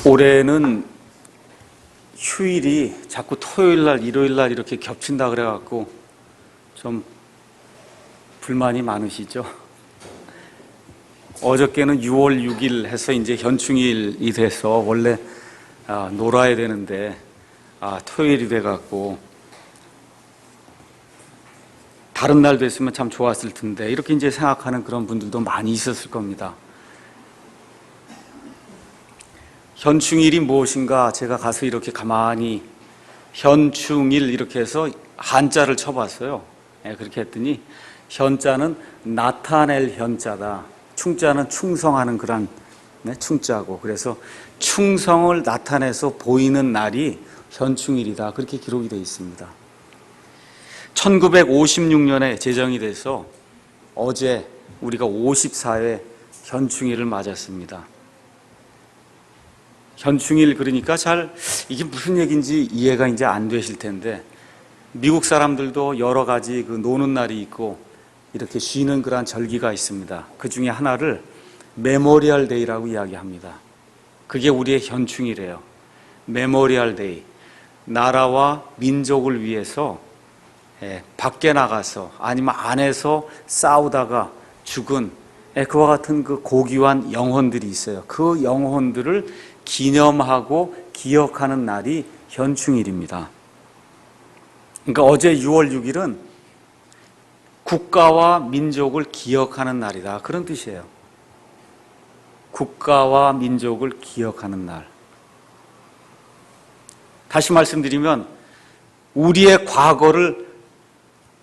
올해는 휴일이 자꾸 토요일 날, 일요일 날 이렇게 겹친다 그래갖고 좀 불만이 많으시죠? 어저께는 6월 6일 해서 이제 현충일이 돼서 원래 놀아야 되는데 토요일이 돼갖고 다른 날 됐으면 참 좋았을 텐데 이렇게 이제 생각하는 그런 분들도 많이 있었을 겁니다. 현충일이 무엇인가 제가 가서 이렇게 가만히 현충일 이렇게 해서 한자를 쳐봤어요. 그렇게 했더니 현자는 나타낼 현자다. 충자는 충성하는 그런 충자고, 그래서 충성을 나타내서 보이는 날이 현충일이다. 그렇게 기록이 되어 있습니다. 1956년에 제정이 돼서 어제 우리가 54회 현충일을 맞았습니다. 현충일 그러니까 잘 이게 무슨 얘기인지 이해가 이제 안 되실 텐데, 미국 사람들도 여러 가지 그 노는 날이 있고 이렇게 쉬는 그런 절기가 있습니다. 그 중에 하나를 메모리얼 데이라고 이야기합니다. 그게 우리의 현충일이에요. 메모리얼 데이. 나라와 민족을 위해서 밖에 나가서 아니면 안에서 싸우다가 죽은 그와 같은 그 고귀한 영혼들이 있어요. 그 영혼들을 기념하고 기억하는 날이 현충일입니다. 그러니까 어제 6월 6일은 국가와 민족을 기억하는 날이다. 그런 뜻이에요. 국가와 민족을 기억하는 날. 다시 말씀드리면 우리의 과거를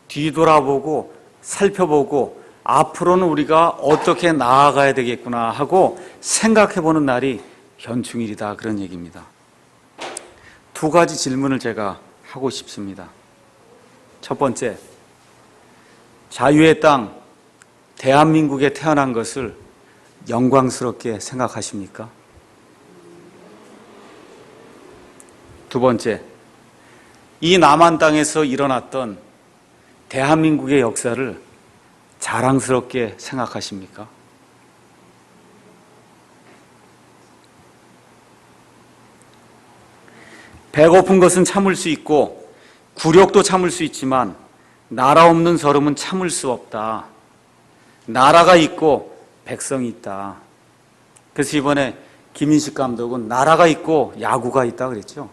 뒤돌아보고 살펴보고 앞으로는 우리가 어떻게 나아가야 되겠구나 하고 생각해보는 날이 현충일이다. 그런 얘기입니다. 두 가지 질문을 제가 하고 싶습니다. 첫 번째, 자유의 땅 대한민국에 태어난 것을 영광스럽게 생각하십니까? 두 번째, 이 남한 땅에서 일어났던 대한민국의 역사를 자랑스럽게 생각하십니까? 배고픈 것은 참을 수 있고 굴욕도 참을 수 있지만 나라 없는 서름은 참을 수 없다. 나라가 있고 백성이 있다. 그래서 이번에 김인식 감독은 나라가 있고 야구가 있다 그랬죠.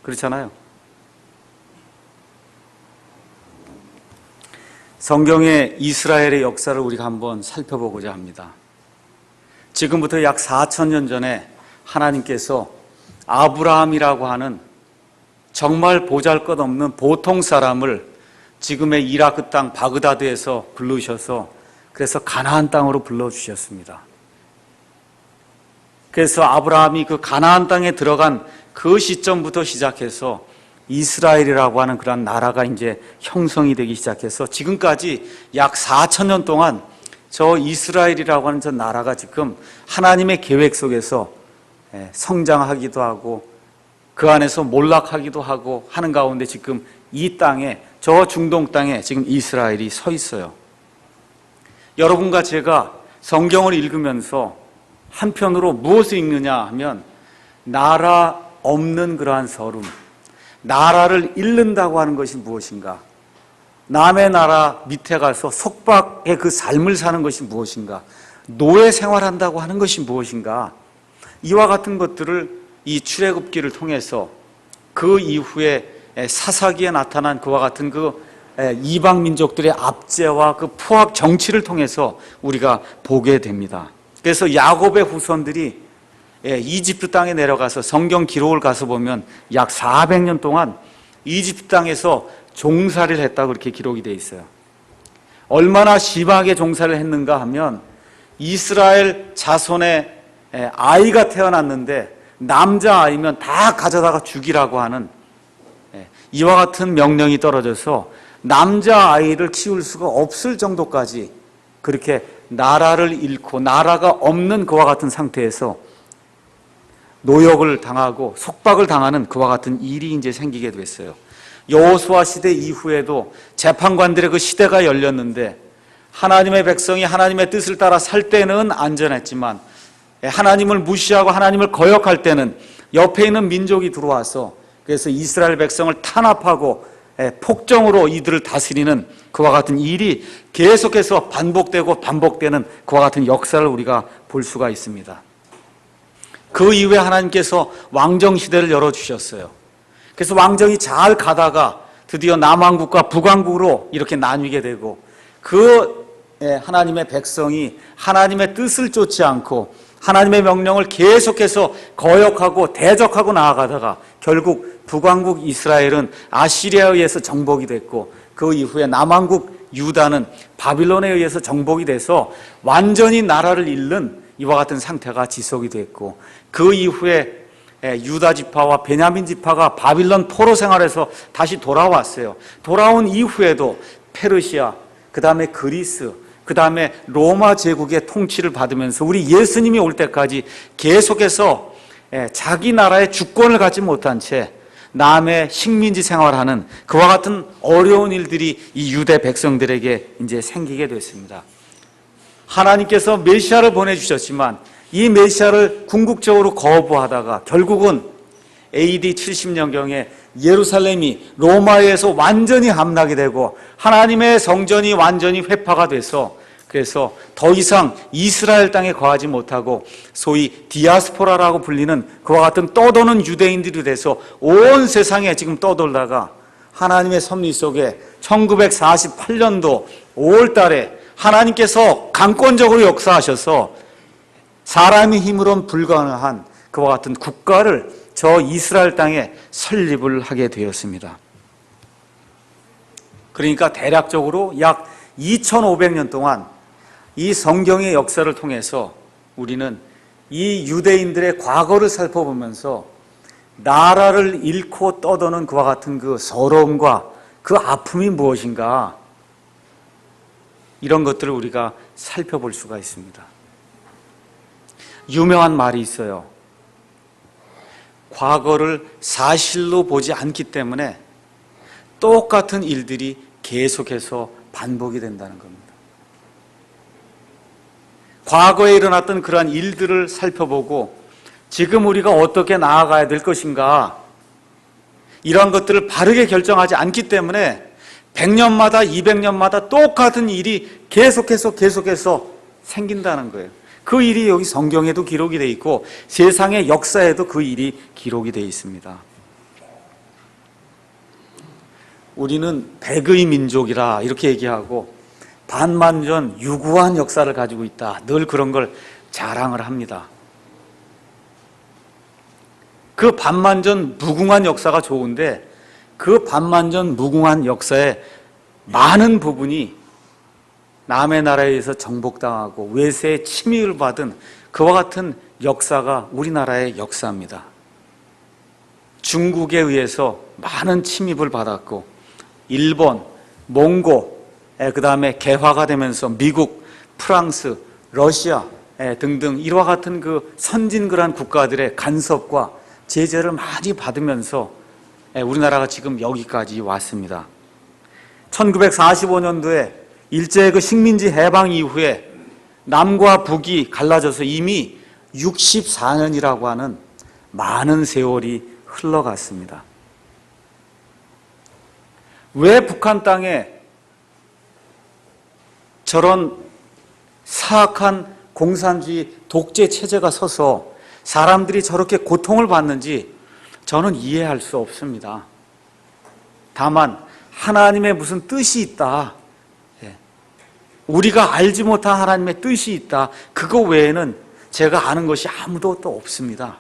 그렇잖아요. 성경의 이스라엘의 역사를 우리가 한번 살펴보고자 합니다. 지금부터 약 4,000년 전에 하나님께서 아브라함이라고 하는 정말 보잘것없는 보통 사람을 지금의 이라크 땅 바그다드에서 부르셔서 그래서 가나안 땅으로 불러주셨습니다. 그래서 아브라함이 그 가나안 땅에 들어간 그 시점부터 시작해서 이스라엘이라고 하는 그런 나라가 이제 형성이 되기 시작해서 지금까지 약 4,000년 동안 저 이스라엘이라고 하는 저 나라가 지금 하나님의 계획 속에서 성장하기도 하고 그 안에서 몰락하기도 하고 하는 가운데 지금 이 땅에, 저 중동 땅에 지금 이스라엘이 서 있어요. 여러분과 제가 성경을 읽으면서 한편으로 무엇을 읽느냐 하면 나라 없는 그러한 서름, 나라를 잃는다고 하는 것이 무엇인가, 남의 나라 밑에 가서 속박의 그 삶을 사는 것이 무엇인가, 노예 생활한다고 하는 것이 무엇인가, 이와 같은 것들을 이 출애굽기를 통해서 그 이후에 사사기에 나타난 그와 같은 그 이방 민족들의 압제와 그 포압 정치를 통해서 우리가 보게 됩니다. 그래서 야곱의 후손들이 이집트 땅에 내려가서 성경 기록을 가서 보면 약 400년 동안 이집트 땅에서 종살이를 했다고 그렇게 기록이 되어 있어요. 얼마나 심하게 종살이를 했는가 하면 이스라엘 자손의 아이가 태어났는데 남자아이면 다 가져다가 죽이라고 하는 이와 같은 명령이 떨어져서 남자아이를 키울 수가 없을 정도까지 그렇게 나라를 잃고 나라가 없는 그와 같은 상태에서 노역을 당하고 속박을 당하는 그와 같은 일이 이제 생기게 됐어요. 여호수아 시대 이후에도 재판관들의 그 시대가 열렸는데 하나님의 백성이 하나님의 뜻을 따라 살 때는 안전했지만 하나님을 무시하고 하나님을 거역할 때는 옆에 있는 민족이 들어와서 그래서 이스라엘 백성을 탄압하고 폭정으로 이들을 다스리는 그와 같은 일이 계속해서 반복되고 반복되는 그와 같은 역사를 우리가 볼 수가 있습니다. 그 이후에 하나님께서 왕정 시대를 열어주셨어요. 그래서 왕정이 잘 가다가 드디어 남왕국과 북왕국으로 이렇게 나뉘게 되고 그 하나님의 백성이 하나님의 뜻을 쫓지 않고 하나님의 명령을 계속해서 거역하고 대적하고 나아가다가 결국 북왕국 이스라엘은 아시리아에 의해서 정복이 됐고 그 이후에 남왕국 유다는 바빌론에 의해서 정복이 돼서 완전히 나라를 잃는 이와 같은 상태가 지속이 됐고 그 이후에 유다 지파와 베냐민 지파가 바빌론 포로 생활에서 다시 돌아왔어요. 돌아온 이후에도 페르시아, 그 다음에 그리스, 그 다음에 로마 제국의 통치를 받으면서 우리 예수님이 올 때까지 계속해서 자기 나라의 주권을 갖지 못한 채 남의 식민지 생활하는 그와 같은 어려운 일들이 이 유대 백성들에게 이제 생기게 됐습니다. 하나님께서 메시아를 보내주셨지만 이 메시아를 궁극적으로 거부하다가 결국은 AD 70년경에 예루살렘이 로마에서 완전히 함락이 되고 하나님의 성전이 완전히 회파가 돼서 그래서 더 이상 이스라엘 땅에 거하지 못하고 소위 디아스포라라고 불리는 그와 같은 떠도는 유대인들이 돼서 온 세상에 지금 떠돌다가 하나님의 섭리 속에 1948년도 5월 달에 하나님께서 강권적으로 역사하셔서 사람의 힘으로는 불가능한 그와 같은 국가를 저 이스라엘 땅에 설립을 하게 되었습니다. 그러니까 대략적으로 약 2500년 동안 이 성경의 역사를 통해서 우리는 이 유대인들의 과거를 살펴보면서 나라를 잃고 떠도는 그와 같은 그 서러움과 그 아픔이 무엇인가 이런 것들을 우리가 살펴볼 수가 있습니다. 유명한 말이 있어요. 과거를 사실로 보지 않기 때문에 똑같은 일들이 계속해서 반복이 된다는 겁니다. 과거에 일어났던 그러한 일들을 살펴보고 지금 우리가 어떻게 나아가야 될 것인가 이러한 것들을 바르게 결정하지 않기 때문에 100년마다 200년마다 똑같은 일이 계속해서 생긴다는 거예요. 그 일이 여기 성경에도 기록이 되어 있고 세상의 역사에도 그 일이 기록이 되어 있습니다. 우리는 백의 민족이라 이렇게 얘기하고 반만전 유구한 역사를 가지고 있다. 늘 그런 걸 자랑을 합니다. 그 반만전 무궁한 역사가 좋은데 그 반만전 무궁한 역사의 많은 부분이 남의 나라에 의해서 정복당하고 외세의 침입을 받은 그와 같은 역사가 우리나라의 역사입니다. 중국에 의해서 많은 침입을 받았고 일본, 몽고, 그 다음에 개화가 되면서 미국, 프랑스, 러시아 등등 이와 같은 그 선진 그런 국가들의 간섭과 제재를 많이 받으면서 우리나라가 지금 여기까지 왔습니다. 1945년도에 일제의 그 식민지 해방 이후에 남과 북이 갈라져서 이미 64년이라고 하는 많은 세월이 흘러갔습니다. 왜 북한 땅에 저런 사악한 공산주의 독재 체제가 서서 사람들이 저렇게 고통을 받는지 저는 이해할 수 없습니다. 다만 하나님의 무슨 뜻이 있다. 우리가 알지 못한 하나님의 뜻이 있다. 그거 외에는 제가 아는 것이 아무도 또 없습니다.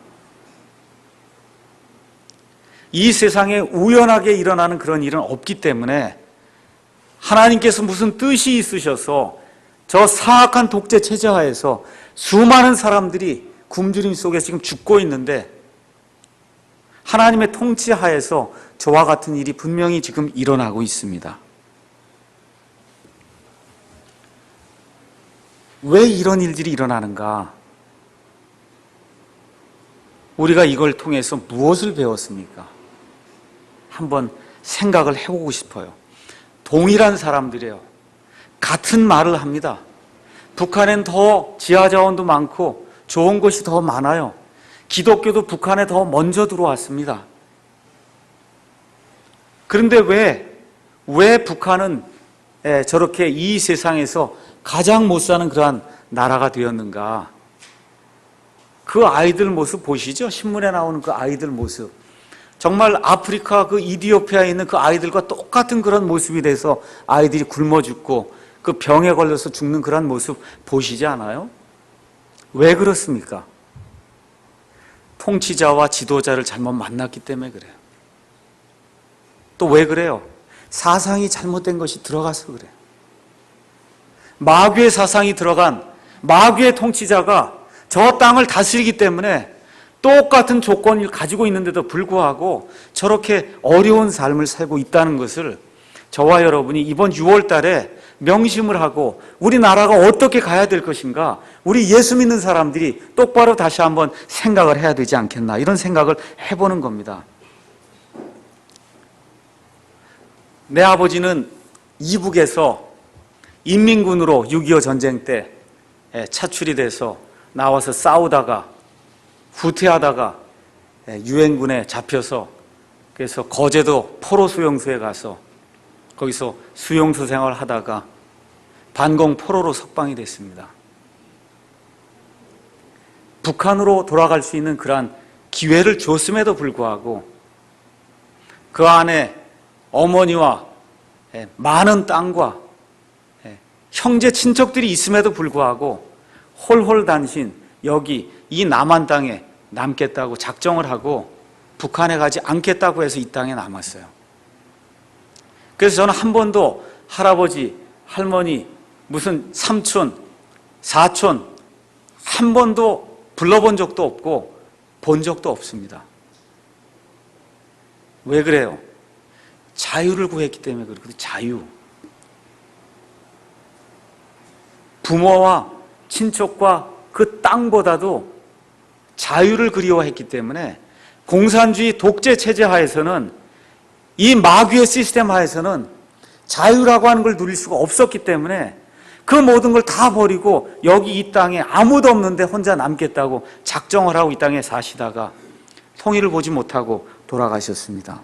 이 세상에 우연하게 일어나는 그런 일은 없기 때문에 하나님께서 무슨 뜻이 있으셔서 저 사악한 독재 체제 하에서 수많은 사람들이 굶주림 속에서 지금 죽고 있는데 하나님의 통치 하에서 저와 같은 일이 분명히 지금 일어나고 있습니다. 왜 이런 일들이 일어나는가? 우리가 이걸 통해서 무엇을 배웠습니까? 한번 생각을 해보고 싶어요. 동일한 사람들이에요. 같은 말을 합니다. 북한엔 더 지하자원도 많고 좋은 것이 더 많아요. 기독교도 북한에 더 먼저 들어왔습니다. 그런데 왜 북한은 저렇게 이 세상에서 가장 못 사는 그러한 나라가 되었는가? 그 아이들 모습 보시죠? 신문에 나오는 그 아이들 모습. 정말 아프리카 그 이디오피아에 있는 그 아이들과 똑같은 그런 모습이 돼서 아이들이 굶어 죽고 그 병에 걸려서 죽는 그런 모습 보시지 않아요? 왜 그렇습니까? 통치자와 지도자를 잘못 만났기 때문에 그래요. 또 왜 그래요? 사상이 잘못된 것이 들어가서 그래요. 마귀의 사상이 들어간 마귀의 통치자가 저 땅을 다스리기 때문에 똑같은 조건을 가지고 있는데도 불구하고 저렇게 어려운 삶을 살고 있다는 것을 저와 여러분이 이번 6월 달에 명심을 하고 우리나라가 어떻게 가야 될 것인가, 우리 예수 믿는 사람들이 똑바로 다시 한번 생각을 해야 되지 않겠나, 이런 생각을 해보는 겁니다. 내 아버지는 이북에서 인민군으로 6.25 전쟁 때 차출이 돼서 나와서 싸우다가 후퇴하다가 유엔군에 잡혀서 그래서 거제도 포로 수용소에 가서 거기서 수용소 생활을 하다가 반공 포로로 석방이 됐습니다. 북한으로 돌아갈 수 있는 그러한 기회를 줬음에도 불구하고 그 안에 어머니와 많은 땅과 형제 친척들이 있음에도 불구하고 홀홀단신 여기 이 남한 땅에 남겠다고 작정을 하고 북한에 가지 않겠다고 해서 이 땅에 남았어요. 그래서 저는 한 번도 할아버지, 할머니, 무슨 삼촌, 사촌 한 번도 불러본 적도 없고 본 적도 없습니다. 왜 그래요? 자유를 구했기 때문에 그렇거든요. 자유. 부모와 친척과 그 땅보다도 자유를 그리워했기 때문에 공산주의 독재 체제 하에서는, 이 마귀의 시스템 하에서는 자유라고 하는 걸 누릴 수가 없었기 때문에 그 모든 걸 다 버리고 여기 이 땅에 아무도 없는데 혼자 남겠다고 작정을 하고 이 땅에 사시다가 통일을 보지 못하고 돌아가셨습니다.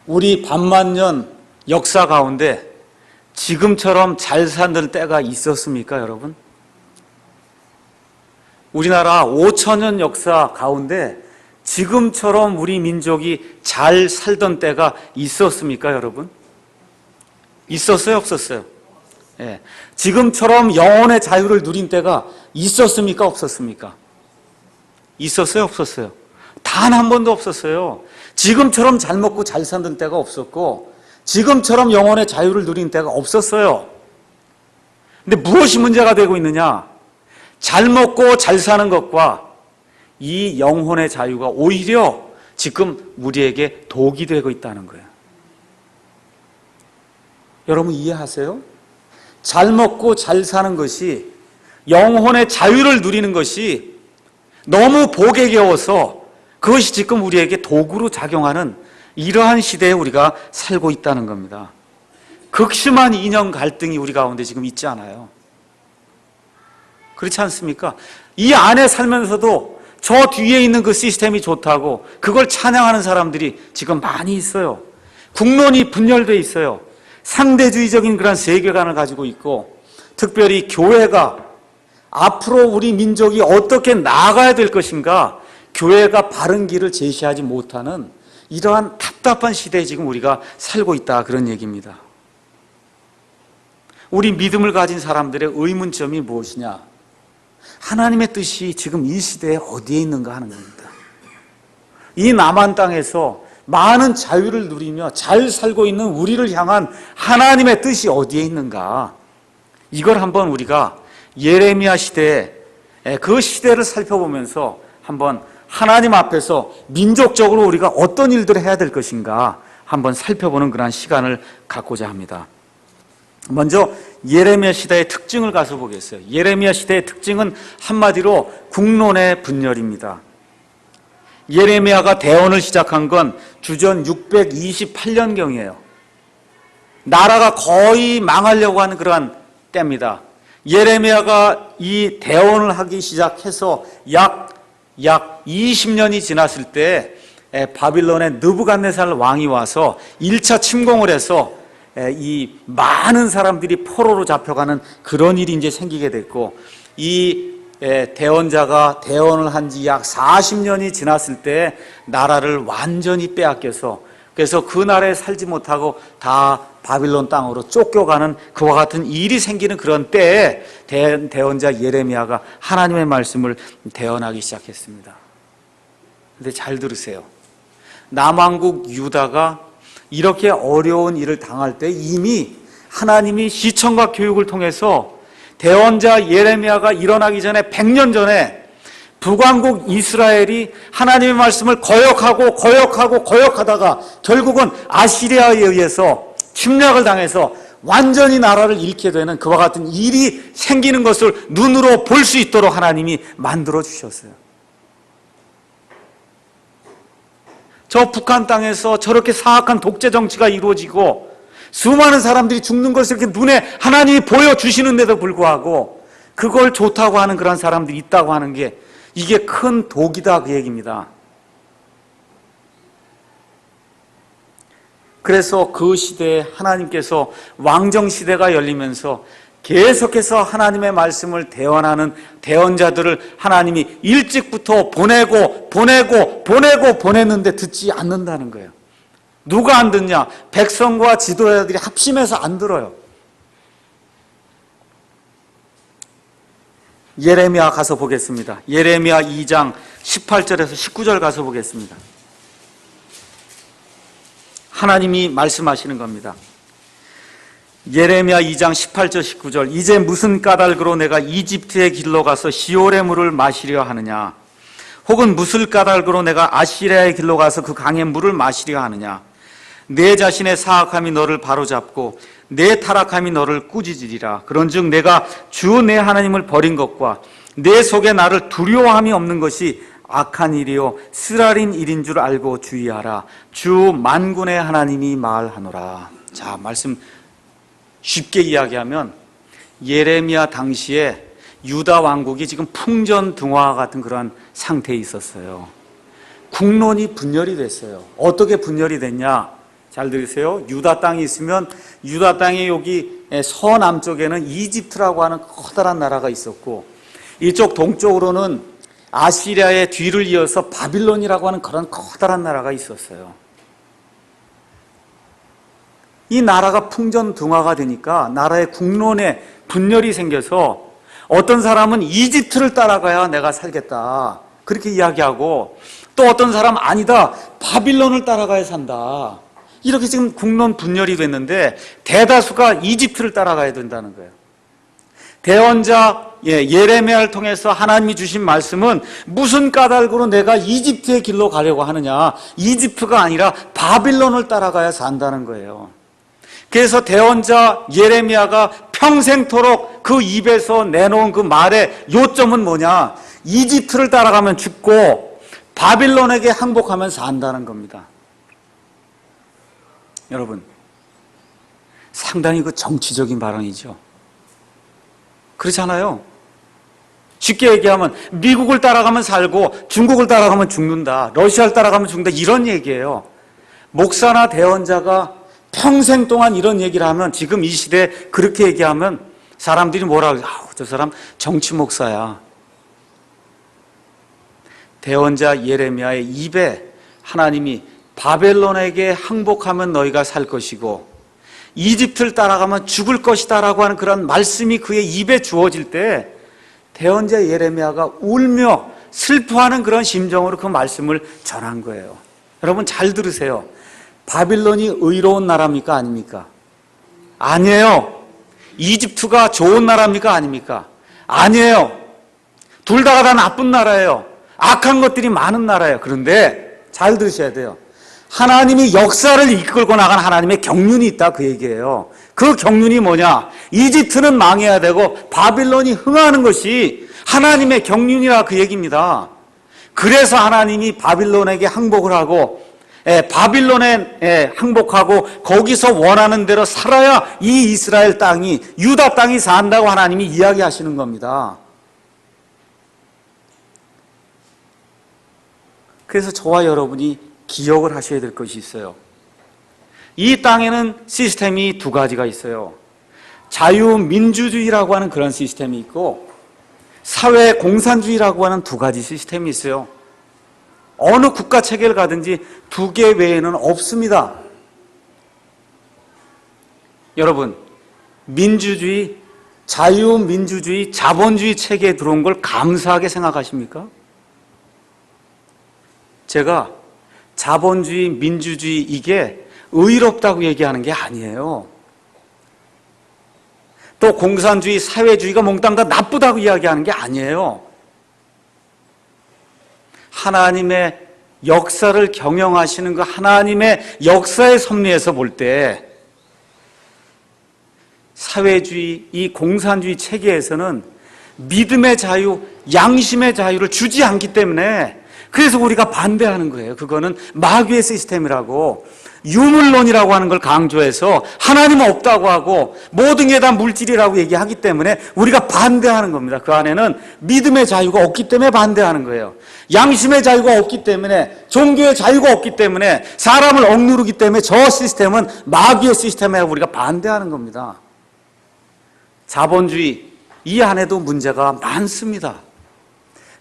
우리 반만년 역사 가운데 지금처럼 잘 사는 때가 있었습니까, 여러분? 우리나라 5천년 역사 가운데 지금처럼 우리 민족이 잘 살던 때가 있었습니까, 여러분? 있었어요, 없었어요? 예. 지금처럼 영혼의 자유를 누린 때가 있었습니까, 없었습니까? 있었어요, 없었어요? 단 한 번도 없었어요. 지금처럼 잘 먹고 잘 사는 때가 없었고 지금처럼 영혼의 자유를 누린 때가 없었어요. 근데 무엇이 문제가 되고 있느냐? 잘 먹고 잘 사는 것과 이 영혼의 자유가 오히려 지금 우리에게 독이 되고 있다는 거예요. 여러분 이해하세요? 잘 먹고 잘 사는 것이, 영혼의 자유를 누리는 것이 너무 복에 겨워서 그것이 지금 우리에게 도구로 작용하는 이러한 시대에 우리가 살고 있다는 겁니다. 극심한 이념 갈등이 우리 가운데 지금 있지 않아요? 그렇지 않습니까? 이 안에 살면서도 저 뒤에 있는 그 시스템이 좋다고 그걸 찬양하는 사람들이 지금 많이 있어요. 국론이 분열되어 있어요. 상대주의적인 그런 세계관을 가지고 있고, 특별히 교회가 앞으로 우리 민족이 어떻게 나아가야 될 것인가, 교회가 바른 길을 제시하지 못하는 이러한 답답한 시대에 지금 우리가 살고 있다, 그런 얘기입니다. 우리 믿음을 가진 사람들의 의문점이 무엇이냐? 하나님의 뜻이 지금 이 시대에 어디에 있는가 하는 겁니다. 이 남한 땅에서 많은 자유를 누리며 잘 살고 있는 우리를 향한 하나님의 뜻이 어디에 있는가? 이걸 한번 우리가 예레미야 시대에 그 시대를 살펴보면서 한번 하나님 앞에서 민족적으로 우리가 어떤 일들을 해야 될 것인가 한번 살펴보는 그런 시간을 갖고자 합니다. 먼저 예레미야 시대의 특징을 가서 보겠어요. 예레미야 시대의 특징은 한마디로 국론의 분열입니다. 예레미야가 대언을 시작한 건 주전 628년경이에요. 나라가 거의 망하려고 하는 그러한 때입니다. 예레미야가 이 대언을 하기 시작해서 약 20년이 지났을 때 바빌론의 느부갓네살 왕이 와서 1차 침공을 해서 이 많은 사람들이 포로로 잡혀가는 그런 일이 이제 생기게 됐고, 이 대언자가 대언을 한 지 약 40년이 지났을 때 나라를 완전히 빼앗겨서, 그래서 그 나라에 살지 못하고 다 바빌론 땅으로 쫓겨가는 그와 같은 일이 생기는 그런 때에 대언자 예레미야가 하나님의 말씀을 대언하기 시작했습니다. 근데 잘 들으세요. 남왕국 유다가 이렇게 어려운 일을 당할 때 이미 하나님이 시청과 교육을 통해서 대언자 예레미야가 일어나기 전에 100년 전에 북왕국 이스라엘이 하나님의 말씀을 거역하다가 결국은 아시리아에 의해서 침략을 당해서 완전히 나라를 잃게 되는 그와 같은 일이 생기는 것을 눈으로 볼 수 있도록 하나님이 만들어 주셨어요. 저 북한 땅에서 저렇게 사악한 독재 정치가 이루어지고 수많은 사람들이 죽는 것을 이렇게 눈에 하나님이 보여주시는데도 불구하고 그걸 좋다고 하는 그런 사람들이 있다고 하는 게 이게 큰 독이다, 그 얘기입니다. 그래서 그 시대에 하나님께서 왕정시대가 열리면서 계속해서 하나님의 말씀을 대언하는 대언자들을 하나님이 일찍부터 보냈는데 듣지 않는다는 거예요. 누가 안 듣냐? 백성과 지도자들이 합심해서 안 들어요. 예레미야 가서 보겠습니다. 예레미야 2장 18절에서 19절 가서 보겠습니다. 하나님이 말씀하시는 겁니다. 예레미야 2장 18절 19절. 이제 무슨 까닭으로 내가 이집트의 길로 가서 시올의 물을 마시려 하느냐? 혹은 무슨 까닭으로 내가 아시리아의 길로 가서 그 강의 물을 마시려 하느냐? 내 자신의 사악함이 너를 바로잡고 내 타락함이 너를 꾸짖으리라. 그런즉 내가 주 내 하나님을 버린 것과 내 속에 나를 두려워함이 없는 것이 악한 일이요 쓰라린 일인 줄 알고 주의하라. 주 만군의 하나님이 말하노라. 자, 말씀 쉽게 이야기하면 예레미야 당시에 유다 왕국이 지금 풍전등화 같은 그런 상태에 있었어요. 국론이 분열이 됐어요. 어떻게 분열이 됐냐? 잘 들으세요. 유다 땅이 있으면 유다 땅의 여기 서남쪽에는 이집트라고 하는 커다란 나라가 있었고, 이쪽 동쪽으로는 아시리아의 뒤를 이어서 바빌론이라고 하는 그런 커다란 나라가 있었어요. 이 나라가 풍전등화가 되니까 나라의 국론에 분열이 생겨서 어떤 사람은 이집트를 따라가야 내가 살겠다 그렇게 이야기하고, 또 어떤 사람은 아니다, 바빌론을 따라가야 산다, 이렇게 지금 국론 분열이 됐는데 대다수가 이집트를 따라가야 된다는 거예요. 대언자 예레미야를 통해서 하나님이 주신 말씀은 무슨 까닭으로 내가 이집트의 길로 가려고 하느냐? 이집트가 아니라 바빌론을 따라가야 산다는 거예요. 그래서 대언자 예레미야가 평생토록 그 입에서 내놓은 그 말의 요점은 뭐냐? 이집트를 따라가면 죽고 바빌론에게 항복하면 산다는 겁니다. 여러분, 상당히 그 정치적인 발언이죠. 그렇잖아요. 쉽게 얘기하면 미국을 따라가면 살고 중국을 따라가면 죽는다, 러시아를 따라가면 죽는다, 이런 얘기예요. 목사나 대언자가 평생 동안 이런 얘기를 하면, 지금 이 시대에 그렇게 얘기하면 사람들이 뭐라 그러죠? 저 사람 정치 목사야. 대언자 예레미야의 입에 하나님이 바벨론에게 항복하면 너희가 살 것이고 이집트를 따라가면 죽을 것이다 라고 하는 그런 말씀이 그의 입에 주어질 때 대언자 예레미야가 울며 슬퍼하는 그런 심정으로 그 말씀을 전한 거예요. 여러분 잘 들으세요. 바빌론이 의로운 나라입니까? 아닙니까? 아니에요. 이집트가 좋은 나라입니까? 아닙니까? 아니에요. 둘 다가 다 나쁜 나라예요. 악한 것들이 많은 나라예요. 그런데 잘 들으셔야 돼요. 하나님이 역사를 이끌고 나간 하나님의 경륜이 있다, 그 얘기예요. 그 경륜이 뭐냐? 이집트는 망해야 되고 바빌론이 흥하는 것이 하나님의 경륜이라, 그 얘기입니다. 그래서 하나님이 바빌론에게 항복을 하고 바빌론에 항복하고 거기서 원하는 대로 살아야 이 이스라엘 땅이, 유다 땅이 산다고 하나님이 이야기하시는 겁니다. 그래서 저와 여러분이 기억을 하셔야 될 것이 있어요. 이 땅에는 시스템이 두 가지가 있어요. 자유민주주의라고 하는 그런 시스템이 있고 사회공산주의라고 하는 두 가지 시스템이 있어요. 어느 국가 체계를 가든지 두 개 외에는 없습니다. 여러분, 민주주의, 자유민주주의, 자본주의 체계에 들어온 걸 감사하게 생각하십니까? 제가 자본주의, 민주주의 이게 의롭다고 얘기하는 게 아니에요. 또 공산주의, 사회주의가 몽땅 다 나쁘다고 이야기하는 게 아니에요. 하나님의 역사를 경영하시는 그 하나님의 역사의 섭리에서 볼 때 사회주의, 이 공산주의 체계에서는 믿음의 자유, 양심의 자유를 주지 않기 때문에 그래서 우리가 반대하는 거예요. 그거는 마귀의 시스템이라고, 유물론이라고 하는 걸 강조해서 하나님은 없다고 하고 모든 게 다 물질이라고 얘기하기 때문에 우리가 반대하는 겁니다. 그 안에는 믿음의 자유가 없기 때문에 반대하는 거예요. 양심의 자유가 없기 때문에, 종교의 자유가 없기 때문에, 사람을 억누르기 때문에 저 시스템은 마귀의 시스템에 우리가 반대하는 겁니다. 자본주의, 이 안에도 문제가 많습니다.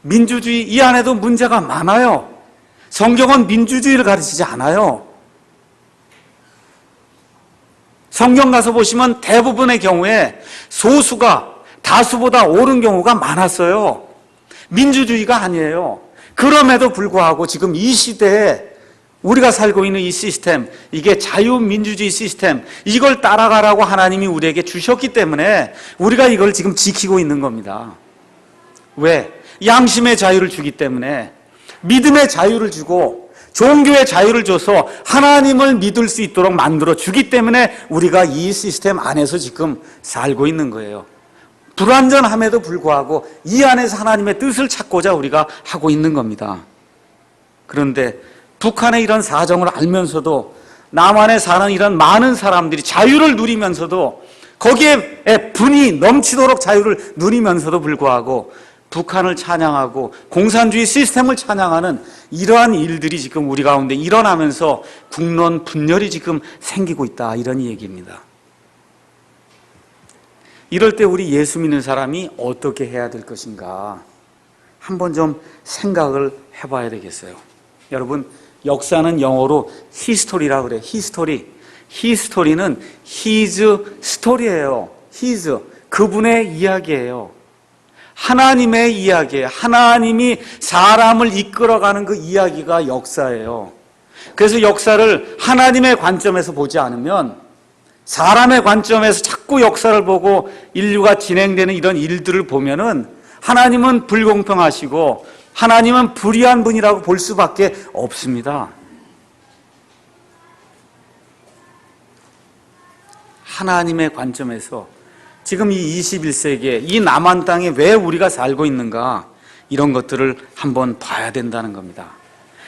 민주주의, 이 안에도 문제가 많아요. 성경은 민주주의를 가르치지 않아요. 성경 가서 보시면 대부분의 경우에 소수가 다수보다 옳은 경우가 많았어요. 민주주의가 아니에요. 그럼에도 불구하고 지금 이 시대에 우리가 살고 있는 이 시스템, 이게 자유민주주의 시스템, 이걸 따라가라고 하나님이 우리에게 주셨기 때문에 우리가 이걸 지금 지키고 있는 겁니다. 왜? 양심의 자유를 주기 때문에, 믿음의 자유를 주고 종교의 자유를 줘서 하나님을 믿을 수 있도록 만들어 주기 때문에 우리가 이 시스템 안에서 지금 살고 있는 거예요. 불완전함에도 불구하고 이 안에서 하나님의 뜻을 찾고자 우리가 하고 있는 겁니다. 그런데 북한의 이런 사정을 알면서도 남한에 사는 이런 많은 사람들이 자유를 누리면서도 거기에 분이 넘치도록 자유를 누리면서도 불구하고 북한을 찬양하고 공산주의 시스템을 찬양하는 이러한 일들이 지금 우리 가운데 일어나면서 국론 분열이 지금 생기고 있다, 이런 얘기입니다. 이럴 때 우리 예수 믿는 사람이 어떻게 해야 될 것인가 한번 좀 생각을 해봐야 되겠어요. 여러분, 역사는 영어로 히스토리라고 그래요. 히스토리는 his story예요. his, 그분의 이야기예요. 하나님의 이야기예요. 하나님이 사람을 이끌어가는 그 이야기가 역사예요. 그래서 역사를 하나님의 관점에서 보지 않으면, 사람의 관점에서 자꾸 역사를 보고 인류가 진행되는 이런 일들을 보면은 하나님은 불공평하시고 하나님은 불의한 분이라고 볼 수밖에 없습니다. 하나님의 관점에서 지금 이 21세기에 이 남한 땅에 왜 우리가 살고 있는가, 이런 것들을 한번 봐야 된다는 겁니다.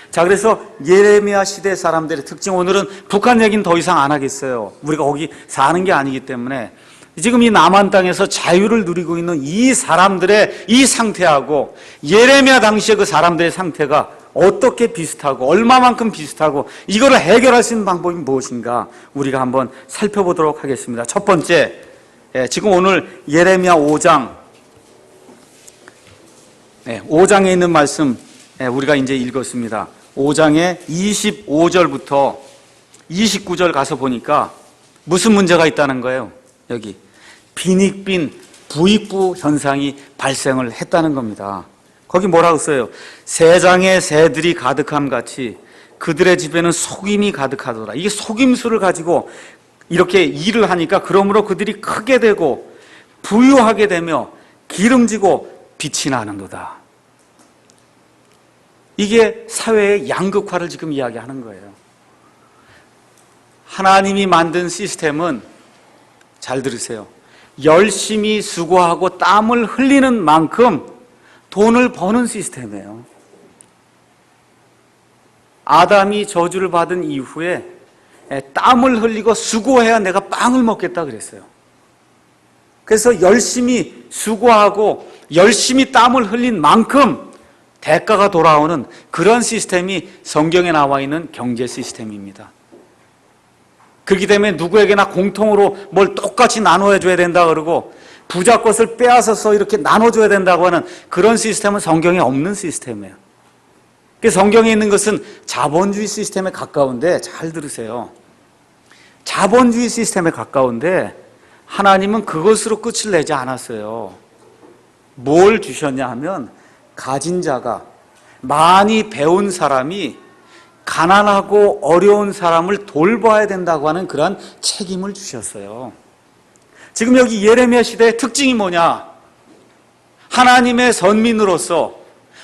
자, 그래서 예레미야 시대 사람들의 특징, 오늘은 북한 얘기는 더 이상 안 하겠어요. 우리가 거기 사는 게 아니기 때문에. 지금 이 남한 땅에서 자유를 누리고 있는 이 사람들의 이 상태하고 예레미야 당시의 그 사람들의 상태가 어떻게 비슷하고 얼마만큼 비슷하고 이거를 해결할 수 있는 방법이 무엇인가 우리가 한번 살펴보도록 하겠습니다. 첫 번째, 지금 오늘 예레미야 5장에 있는 말씀 우리가 이제 읽었습니다. 5장의 25절부터 29절 가서 보니까 무슨 문제가 있다는 거예요. 여기 빈익빈 부익부 현상이 발생을 했다는 겁니다. 거기 뭐라고 써요? 세장의 새들이 가득함 같이 그들의 집에는 속임이 가득하더라. 이게 속임수를 가지고 이렇게 일을 하니까 그러므로 그들이 크게 되고 부유하게 되며 기름지고 빛이 나는도다. 이게 사회의 양극화를 지금 이야기하는 거예요. 하나님이 만든 시스템은, 잘 들으세요, 열심히 수고하고 땀을 흘리는 만큼 돈을 버는 시스템이에요. 아담이 저주를 받은 이후에 땀을 흘리고 수고해야 내가 빵을 먹겠다 그랬어요. 그래서 열심히 수고하고 열심히 땀을 흘린 만큼 대가가 돌아오는 그런 시스템이 성경에 나와 있는 경제 시스템입니다. 그렇기 때문에 누구에게나 공통으로 뭘 똑같이 나눠 줘야 된다 그러고 부자 것을 빼앗아서 이렇게 나눠줘야 된다고 하는 그런 시스템은 성경에 없는 시스템이에요. 성경에 있는 것은 자본주의 시스템에 가까운데, 잘 들으세요. 자본주의 시스템에 가까운데 하나님은 그것으로 끝을 내지 않았어요. 뭘 주셨냐 하면 가진 자가, 많이 배운 사람이 가난하고 어려운 사람을 돌봐야 된다고 하는 그러한 책임을 주셨어요. 지금 여기 예레미야 시대의 특징이 뭐냐? 하나님의 선민으로서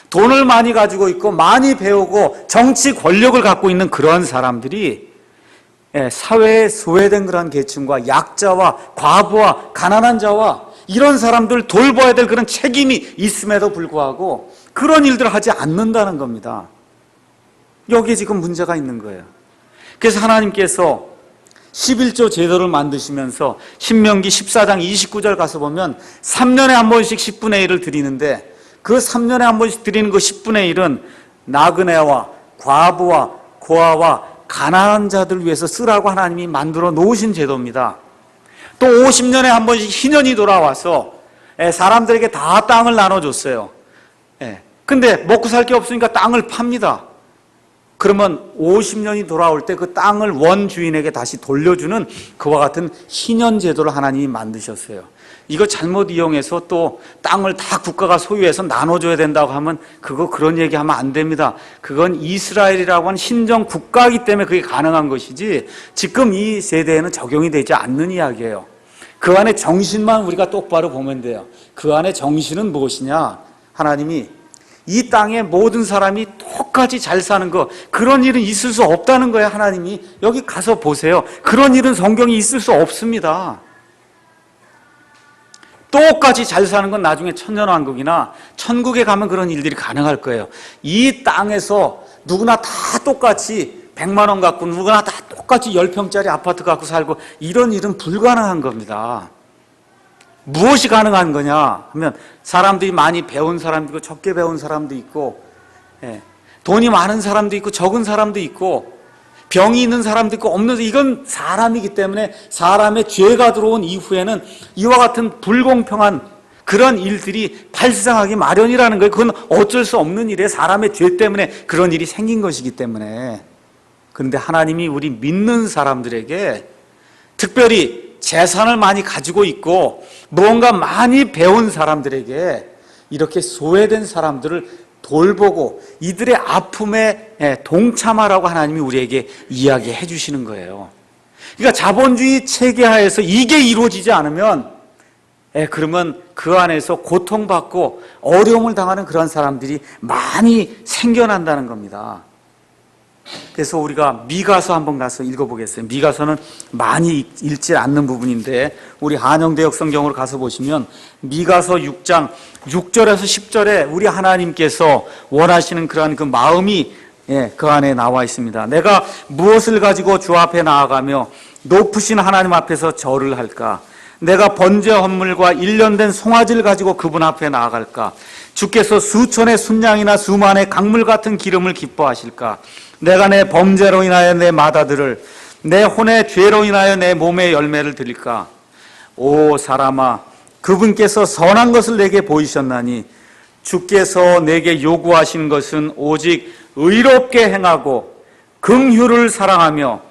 돈을 많이 가지고 있고 많이 배우고 정치 권력을 갖고 있는 그런 사람들이 사회에 소외된 그런 계층과 약자와 과부와 가난한 자와 이런 사람들을 돌봐야 될 그런 책임이 있음에도 불구하고 그런 일들을 하지 않는다는 겁니다. 여기에 지금 문제가 있는 거예요. 그래서 하나님께서 11조 제도를 만드시면서 신명기 14장 29절 가서 보면 3년에 한 번씩 10분의 1을 드리는데 그 3년에 한 번씩 드리는 그 10분의 1은 나그네와 과부와 고아와 가난한 자들을 위해서 쓰라고 하나님이 만들어 놓으신 제도입니다. 또 50년에 한 번씩 희년이 돌아와서 사람들에게 다 땅을 나눠줬어요. 근데 먹고 살 게 없으니까 땅을 팝니다. 그러면 50년이 돌아올 때 그 땅을 원주인에게 다시 돌려주는 그와 같은 희년 제도를 하나님이 만드셨어요. 이거 잘못 이용해서 또 땅을 다 국가가 소유해서 나눠줘야 된다고 하면 그런 얘기하면 안 됩니다. 그건 이스라엘이라고 하는 신정 국가이기 때문에 그게 가능한 것이지 지금 이 세대에는 적용이 되지 않는 이야기예요. 그 안에 정신만 우리가 똑바로 보면 돼요. 그 안에 정신은 무엇이냐? 하나님이 이 땅에 모든 사람이 똑같이 잘 사는 거, 그런 일은 있을 수 없다는 거예요. 하나님이 여기 가서 보세요. 그런 일은 성경에 있을 수 없습니다. 똑같이 잘 사는 건 나중에 천년왕국이나 천국에 가면 그런 일들이 가능할 거예요. 이 땅에서 누구나 다 똑같이 100만 원 갖고 누구나 다 똑같이 10평짜리 아파트 갖고 살고 이런 일은 불가능한 겁니다. 무엇이 가능한 거냐 하면 사람들이 많이 배운 사람도 있고 적게 배운 사람도 있고 돈이 많은 사람도 있고 적은 사람도 있고 병이 있는 사람도 있고 없는, 이건 사람이기 때문에 사람의 죄가 들어온 이후에는 이와 같은 불공평한 그런 일들이 발생하기 마련이라는 거예요. 그건 어쩔 수 없는 일이에요. 사람의 죄 때문에 그런 일이 생긴 것이기 때문에. 그런데 하나님이 우리 믿는 사람들에게 특별히 재산을 많이 가지고 있고 무언가 많이 배운 사람들에게 이렇게 소외된 사람들을 돌보고 이들의 아픔에 동참하라고 하나님이 우리에게 이야기해 주시는 거예요. 그러니까 자본주의 체계 하에서 이게 이루어지지 않으면 그러면 그 안에서 고통받고 어려움을 당하는 그런 사람들이 많이 생겨난다는 겁니다. 그래서 우리가 미가서 한번 가서 읽어보겠어요. 미가서는 많이 읽지 않는 부분인데 우리 한영대역 성경으로 가서 보시면 미가서 6장 6절에서 10절에 우리 하나님께서 원하시는 그러한 그 마음이 그 안에 나와 있습니다. 내가 무엇을 가지고 주 앞에 나아가며 높으신 하나님 앞에서 절을 할까? 내가 번제 헌물과 1년 된 송아지를 가지고 그분 앞에 나아갈까? 주께서 수천의 순양이나 수만의 강물 같은 기름을 기뻐하실까? 내가 내 범죄로 인하여 내 맏아들을 내 혼의 죄로 인하여 내 몸의 열매를 드릴까? 오 사람아, 그분께서 선한 것을 내게 보이셨나니 주께서 내게 요구하신 것은 오직 의롭게 행하고 긍휼을 사랑하며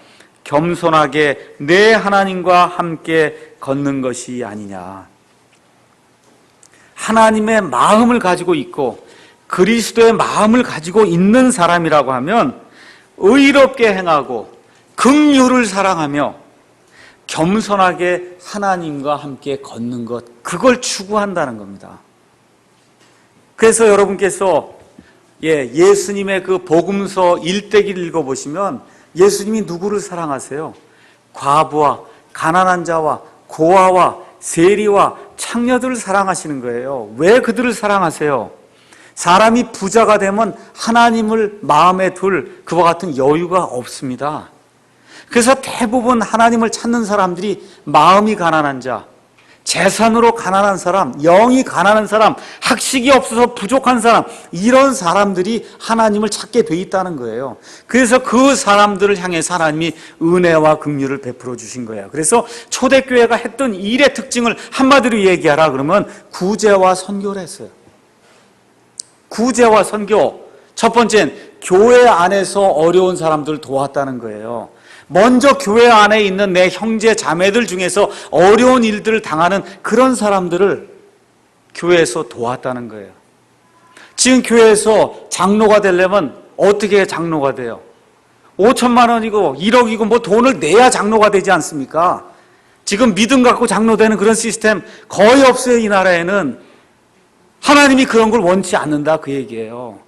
겸손하게 내 하나님과 함께 걷는 것이 아니냐. 하나님의 마음을 가지고 있고 그리스도의 마음을 가지고 있는 사람이라고 하면 의롭게 행하고 긍휼을 사랑하며 겸손하게 하나님과 함께 걷는 것, 그걸 추구한다는 겁니다. 그래서 여러분께서 예수님의 그 복음서 일대기를 읽어보시면 예수님이 누구를 사랑하세요? 과부와 가난한 자와 고아와 세리와 창녀들을 사랑하시는 거예요. 왜 그들을 사랑하세요? 사람이 부자가 되면 하나님을 마음에 둘 그와 같은 여유가 없습니다. 그래서 대부분 하나님을 찾는 사람들이 마음이 가난한 자, 재산으로 가난한 사람, 영이 가난한 사람, 학식이 없어서 부족한 사람, 이런 사람들이 하나님을 찾게 돼 있다는 거예요. 그래서 그 사람들을 향해서 하나님이 은혜와 긍휼을 베풀어 주신 거예요. 그래서 초대교회가 했던 일의 특징을 한마디로 얘기하라 그러면 구제와 선교를 했어요. 구제와 선교. 첫 번째는 교회 안에서 어려운 사람들을 도왔다는 거예요. 먼저 교회 안에 있는 내 형제 자매들 중에서 어려운 일들을 당하는 그런 사람들을 교회에서 도왔다는 거예요. 지금 교회에서 장로가 되려면 어떻게 장로가 돼요? 5천만 원이고 1억이고 뭐 돈을 내야 장로가 되지 않습니까? 지금 믿음 갖고 장로되는 그런 시스템 거의 없어요. 이 나라에는. 하나님이 그런 걸 원치 않는다 그 얘기예요.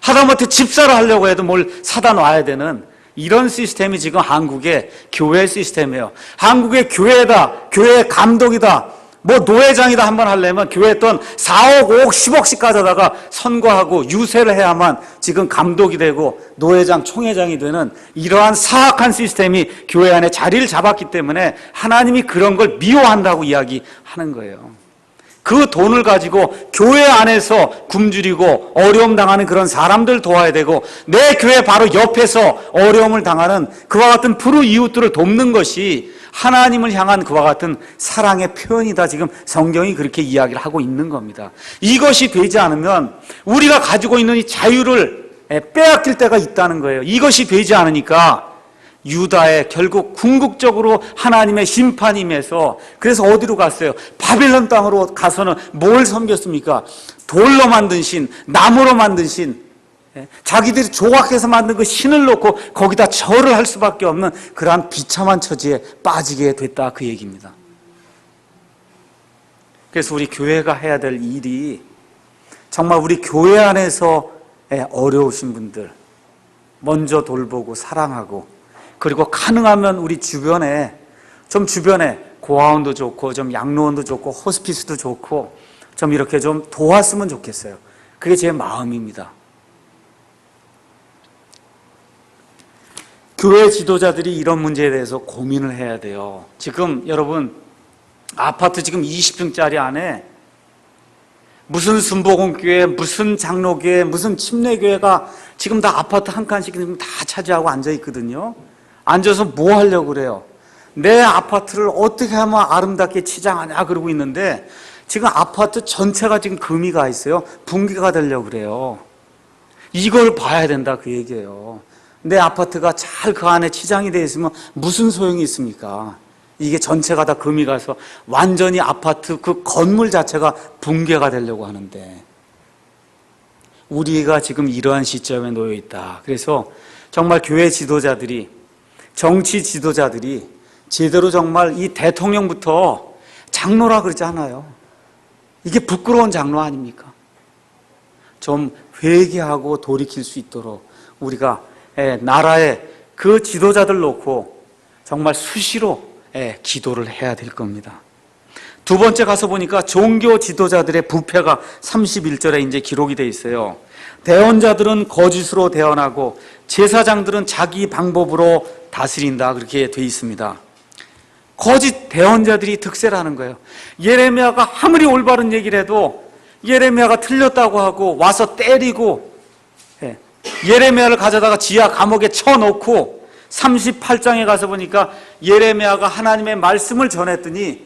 하다못해 집사를 하려고 해도 뭘 사다 놔야 되는 이런 시스템이 지금 한국의 교회 시스템이에요. 한국의 교회다, 교회 감독이다, 뭐 노회장이다 한번 하려면 교회 돈 4억, 5억, 10억씩 가져다가 선거하고 유세를 해야만 지금 감독이 되고 노회장, 총회장이 되는 이러한 사악한 시스템이 교회 안에 자리를 잡았기 때문에 하나님이 그런 걸 미워한다고 이야기하는 거예요. 그 돈을 가지고 교회 안에서 굶주리고 어려움 당하는 그런 사람들 도와야 되고 내 교회 바로 옆에서 어려움을 당하는 그와 같은 불우이웃들을 돕는 것이 하나님을 향한 그와 같은 사랑의 표현이다. 지금 성경이 그렇게 이야기를 하고 있는 겁니다. 이것이 되지 않으면 우리가 가지고 있는 이 자유를 빼앗길 때가 있다는 거예요. 이것이 되지 않으니까 유다에 결국 궁극적으로 하나님의 심판이 임해서 그래서 어디로 갔어요? 바빌론 땅으로 가서는 뭘 섬겼습니까? 돌로 만든 신, 나무로 만든 신, 자기들이 조각해서 만든 그 신을 놓고 거기다 절을 할 수밖에 없는 그러한 비참한 처지에 빠지게 됐다 그 얘기입니다. 그래서 우리 교회가 해야 될 일이 정말 우리 교회 안에서 어려우신 분들 먼저 돌보고 사랑하고 그리고 가능하면 우리 주변에 고아원도 좋고 좀 양로원도 좋고 호스피스도 좋고 좀 이렇게 좀 도왔으면 좋겠어요. 그게 제 마음입니다. 교회 지도자들이 이런 문제에 대해서 고민을 해야 돼요. 지금 여러분 아파트 지금 20평짜리 안에 무슨 순복음교회, 무슨 장로교회, 무슨 침례교회가 지금 다 아파트 한 칸씩 다 차지하고 앉아 있거든요. 앉아서 뭐 하려고 그래요? 내 아파트를 어떻게 하면 아름답게 치장하냐 그러고 있는데 지금 아파트 전체가 지금 금이 가 있어요. 붕괴가 되려고 그래요. 이걸 봐야 된다 그 얘기예요. 내 아파트가 잘 그 안에 치장이 되어 있으면 무슨 소용이 있습니까? 이게 전체가 다 금이 가서 완전히 아파트 그 건물 자체가 붕괴가 되려고 하는데 우리가 지금 이러한 시점에 놓여 있다. 그래서 정말 교회 지도자들이 정치 지도자들이 제대로 정말 이 대통령부터 장로라 그러지 않아요. 이게 부끄러운 장로 아닙니까? 좀 회개하고 돌이킬 수 있도록 우리가 나라의 그 지도자들 놓고 정말 수시로 기도를 해야 될 겁니다. 두 번째 가서 보니까 종교 지도자들의 부패가 31절에 이제 기록이 돼 있어요. 대언자들은 거짓으로 대언하고 제사장들은 자기 방법으로 다스린다 그렇게 돼 있습니다. 거짓 대언자들이 득세라는 거예요. 예레미야가 아무리 올바른 얘기를 해도 예레미야가 틀렸다고 하고 와서 때리고 예레미야를 가져다가 지하 감옥에 쳐놓고 38장에 가서 보니까 예레미야가 하나님의 말씀을 전했더니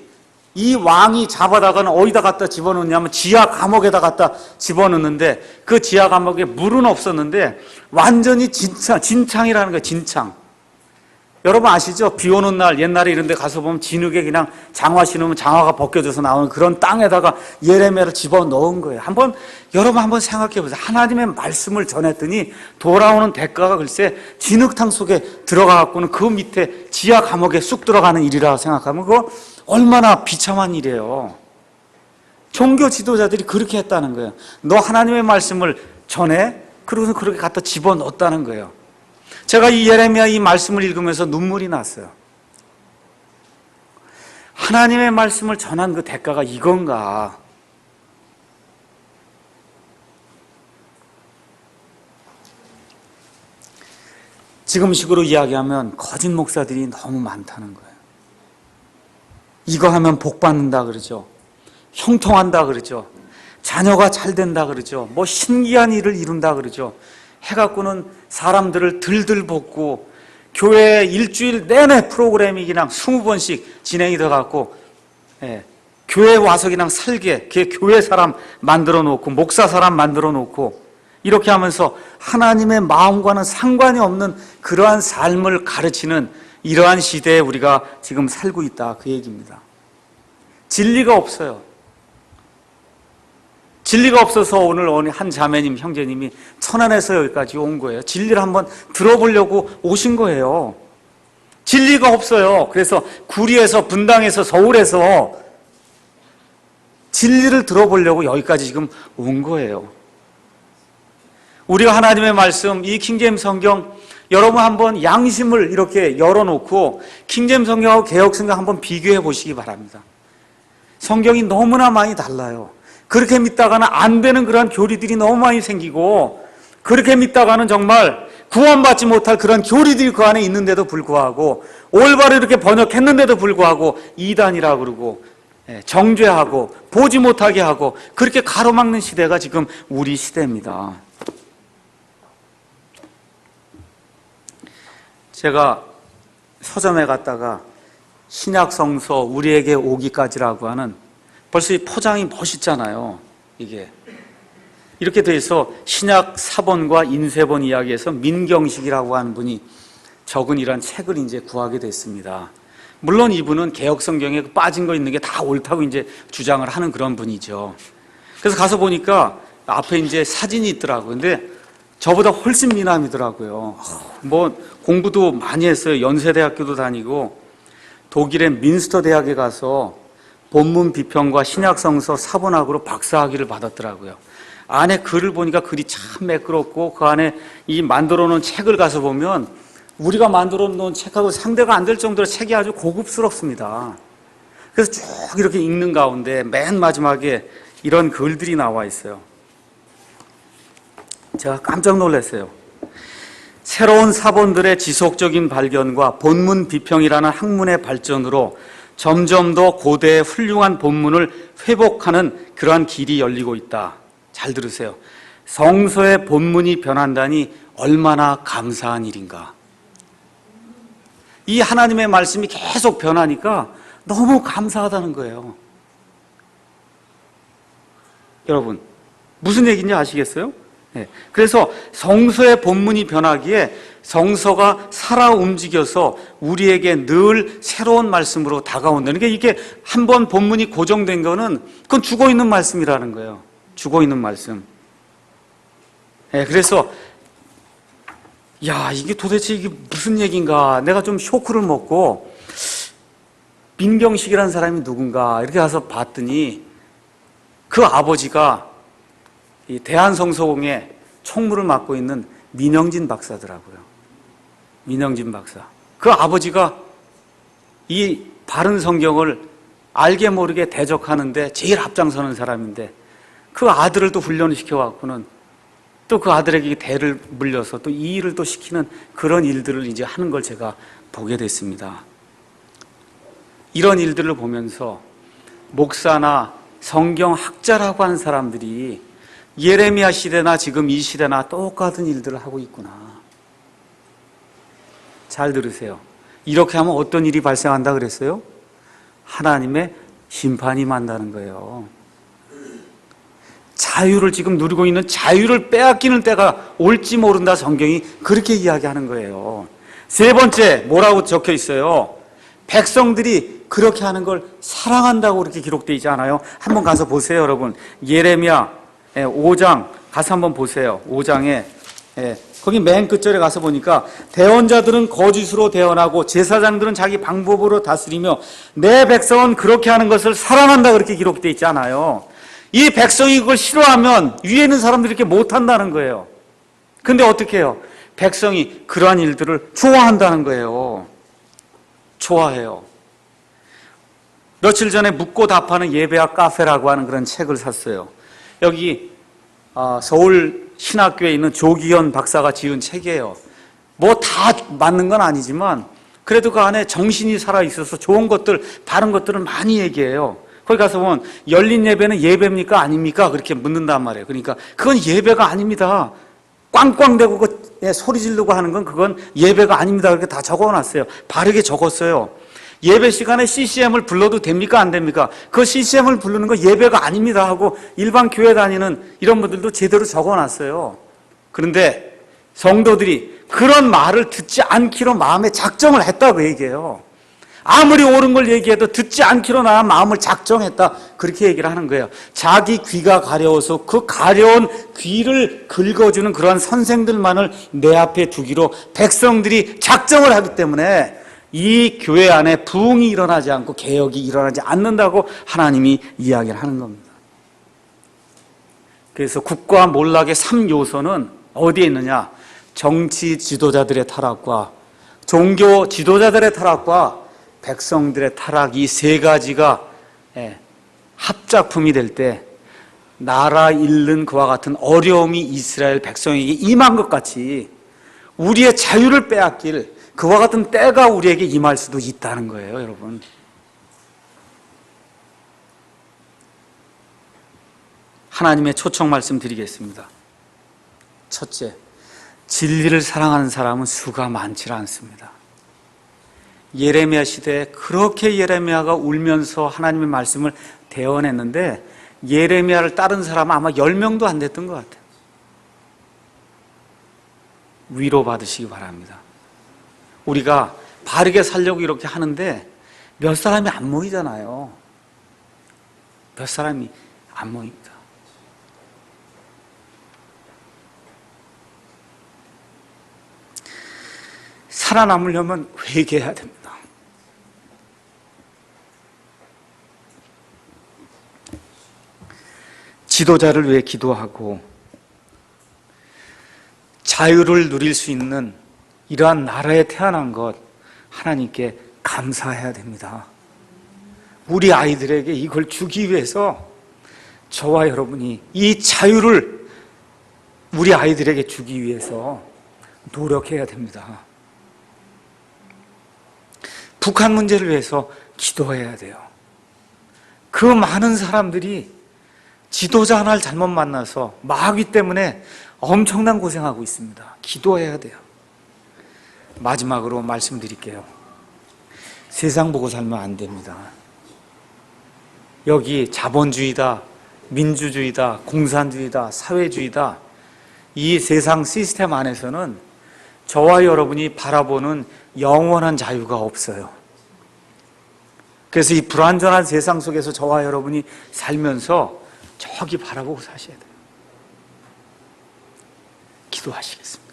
이 왕이 잡아다가는 어디다 갖다 집어넣냐면 지하 감옥에다 갖다 집어넣는데 그 지하 감옥에 물은 없었는데 완전히 진창이라는 거예요. 진창. 여러분 아시죠? 비 오는 날 옛날에 이런 데 가서 보면 진흙에 그냥 장화 신으면 장화가 벗겨져서 나오는 그런 땅에다가 예레미야를 집어넣은 거예요. 여러분 한번 생각해 보세요. 하나님의 말씀을 전했더니 돌아오는 대가가 글쎄 진흙탕 속에 들어가 갖고는 그 밑에 지하 감옥에 쑥 들어가는 일이라고 생각하면 그거 얼마나 비참한 일이에요. 종교 지도자들이 그렇게 했다는 거예요. 너 하나님의 말씀을 전해? 그러고서 그렇게 갖다 집어넣었다는 거예요. 제가 이 예레미야 이 말씀을 읽으면서 눈물이 났어요. 하나님의 말씀을 전한 그 대가가 이건가? 지금식으로 이야기하면 거짓 목사들이 너무 많다는 거예요. 이거 하면 복 받는다 그러죠. 형통한다 그러죠. 자녀가 잘 된다 그러죠. 뭐 신기한 일을 이룬다 그러죠. 해갖고는 사람들을 들들 볶고 교회 일주일 내내 프로그램이 그냥 20번씩 진행이 돼갖고 교회 와서 그냥 살게 교회 사람 만들어 놓고 목사 사람 만들어 놓고 이렇게 하면서 하나님의 마음과는 상관이 없는 그러한 삶을 가르치는 이러한 시대에 우리가 지금 살고 있다 그 얘기입니다. 진리가 없어요. 진리가 없어서 오늘 한 자매님, 형제님이 천안에서 여기까지 온 거예요. 진리를 한번 들어보려고 오신 거예요. 진리가 없어요. 그래서 구리에서, 분당에서, 서울에서 진리를 들어보려고 여기까지 지금 온 거예요. 우리가 하나님의 말씀, 이 킹제임스 성경, 여러분 한번 양심을 이렇게 열어놓고 킹제임스 성경하고 개역 성경 한번 비교해 보시기 바랍니다. 성경이 너무나 많이 달라요. 그렇게 믿다가는 안 되는 그런 교리들이 너무 많이 생기고, 그렇게 믿다가는 정말 구원받지 못할 그런 교리들이 그 안에 있는데도 불구하고, 올바로 이렇게 번역했는데도 불구하고 이단이라고 그러고 정죄하고 보지 못하게 하고 그렇게 가로막는 시대가 지금 우리 시대입니다. 제가 서점에 갔다가 신약성서 우리에게 오기까지라고 하는, 벌써 이 포장이 멋있잖아요. 이게 이렇게 돼 있어. 신약 사본과 인쇄본 이야기에서 민경식이라고 하는 분이 적은 이런 책을 이제 구하게 됐습니다. 물론 이분은 개역 성경에 빠진 거 있는 게 다 옳다고 이제 주장을 하는 그런 분이죠. 그래서 가서 보니까 앞에 이제 사진이 있더라고요. 근데 저보다 훨씬 미남이더라고요. 뭐 공부도 많이 했어요. 연세대학교도 다니고 독일의 민스터 대학에 가서 본문 비평과 신약성서 사본학으로 박사학위를 받았더라고요. 안에 글을 보니까 글이 참 매끄럽고 그 안에 이 만들어 놓은 책을 가서 보면 우리가 만들어 놓은 책하고 상대가 안 될 정도로 책이 아주 고급스럽습니다. 그래서 쭉 이렇게 읽는 가운데 맨 마지막에 이런 글들이 나와 있어요. 제가 깜짝 놀랐어요. 새로운 사본들의 지속적인 발견과 본문 비평이라는 학문의 발전으로 점점 더 고대의 훌륭한 본문을 회복하는 그러한 길이 열리고 있다. 잘 들으세요. 성서의 본문이 변한다니 얼마나 감사한 일인가. 이 하나님의 말씀이 계속 변하니까 너무 감사하다는 거예요. 여러분, 무슨 얘기인지 아시겠어요? 네. 그래서 성서의 본문이 변하기에 성서가 살아 움직여서 우리에게 늘 새로운 말씀으로 다가온다는 게, 이게 한번 본문이 고정된 거는 그건 죽어있는 말씀이라는 거예요. 죽어있는 말씀. 네, 그래서 이게 도대체 이게 무슨 얘기인가, 내가 좀 쇼크를 먹고 민경식이라는 사람이 누군가 이렇게 가서 봤더니 그 아버지가 이 대한성서공의 총무를 맡고 있는 민영진 박사더라고요. 민영진 박사. 그 아버지가 이 바른 성경을 알게 모르게 대적하는데 제일 앞장서는 사람인데, 그 아들을 또 훈련을 시켜갖고는 또 그 아들에게 대를 물려서 또 이 일을 또 시키는 그런 일들을 이제 하는 걸 제가 보게 됐습니다. 이런 일들을 보면서 목사나 성경학자라고 하는 사람들이 예레미야 시대나 지금 이 시대나 똑같은 일들을 하고 있구나. 잘 들으세요. 이렇게 하면 어떤 일이 발생한다 그랬어요? 하나님의 심판이 만다는 거예요. 자유를 지금 누리고 있는 자유를 빼앗기는 때가 올지 모른다. 성경이 그렇게 이야기하는 거예요. 세 번째, 뭐라고 적혀 있어요? 백성들이 그렇게 하는 걸 사랑한다고 그렇게 기록되어 있지 않아요? 한번 가서 보세요, 여러분. 예레미야 5장 가서 한번 보세요. 5장에 거기 맨 끝절에 가서 보니까 대언자들은 거짓으로 대언하고 제사장들은 자기 방법으로 다스리며 내 백성은 그렇게 하는 것을 사랑한다 그렇게 기록되어 있지 않아요? 이 백성이 그걸 싫어하면 위에 있는 사람들이 이렇게 못한다는 거예요. 근데 어떻게 해요? 백성이 그러한 일들을 좋아한다는 거예요. 좋아해요. 며칠 전에 묻고 답하는 예배학 카페라고 하는 그런 책을 샀어요. 여기 서울 신학교에 있는 조기현 박사가 지은 책이에요. 뭐 다 다 맞는 건 아니지만 그래도 그 안에 정신이 살아있어서 좋은 것들, 바른 것들을 많이 얘기해요. 거기 가서 보면 열린 예배는 예배입니까? 아닙니까? 그렇게 묻는단 말이에요. 그러니까 그건 예배가 아닙니다. 꽝꽝대고 소리 지르고 하는 건 그건 예배가 아닙니다. 그렇게 다 적어놨어요. 바르게 적었어요. 예배 시간에 CCM을 불러도 됩니까? 안 됩니까? 그 CCM을 부르는 거 예배가 아닙니다 하고 일반 교회 다니는 이런 분들도 제대로 적어놨어요. 그런데 성도들이 그런 말을 듣지 않기로 마음에 작정을 했다고 얘기해요. 아무리 옳은 걸 얘기해도 듣지 않기로 나 마음을 작정했다, 그렇게 얘기를 하는 거예요. 자기 귀가 가려워서 그 가려운 귀를 긁어주는 그러한 선생들만을 내 앞에 두기로 백성들이 작정을 하기 때문에 이 교회 안에 부흥이 일어나지 않고 개혁이 일어나지 않는다고 하나님이 이야기를 하는 겁니다. 그래서 국가 몰락의 3요소는 어디에 있느냐? 정치 지도자들의 타락과 종교 지도자들의 타락과 백성들의 타락, 이 세 가지가 합작품이 될 때 나라 잃는 그와 같은 어려움이 이스라엘 백성에게 임한 것 같이 우리의 자유를 빼앗길 그와 같은 때가 우리에게 임할 수도 있다는 거예요, 여러분. 하나님의 초청 말씀 드리겠습니다. 첫째, 진리를 사랑하는 사람은 수가 많지 않습니다. 예레미야 시대에 그렇게 예레미야가 울면서 하나님의 말씀을 대언했는데 예레미야를 따른 사람은 아마 10명도 안 됐던 것 같아요. 위로받으시기 바랍니다. 우리가 바르게 살려고 이렇게 하는데 몇 사람이 안 모이잖아요. 몇 사람이 안 모입니다. 살아남으려면 회개해야 됩니다. 지도자를 위해 기도하고 자유를 누릴 수 있는 이러한 나라에 태어난 것 하나님께 감사해야 됩니다. 우리 아이들에게 이걸 주기 위해서 저와 여러분이 이 자유를 우리 아이들에게 주기 위해서 노력해야 됩니다. 북한 문제를 위해서 기도해야 돼요. 그 많은 사람들이 지도자 하나를 잘못 만나서 마귀 때문에 엄청난 고생하고 있습니다. 기도해야 돼요. 마지막으로 말씀드릴게요. 세상 보고 살면 안 됩니다. 여기 자본주의다, 민주주의다, 공산주의다, 사회주의다, 이 세상 시스템 안에서는 저와 여러분이 바라보는 영원한 자유가 없어요. 그래서 이 불완전한 세상 속에서 저와 여러분이 살면서 저기 바라보고 사셔야 돼요. 기도하시겠습니다.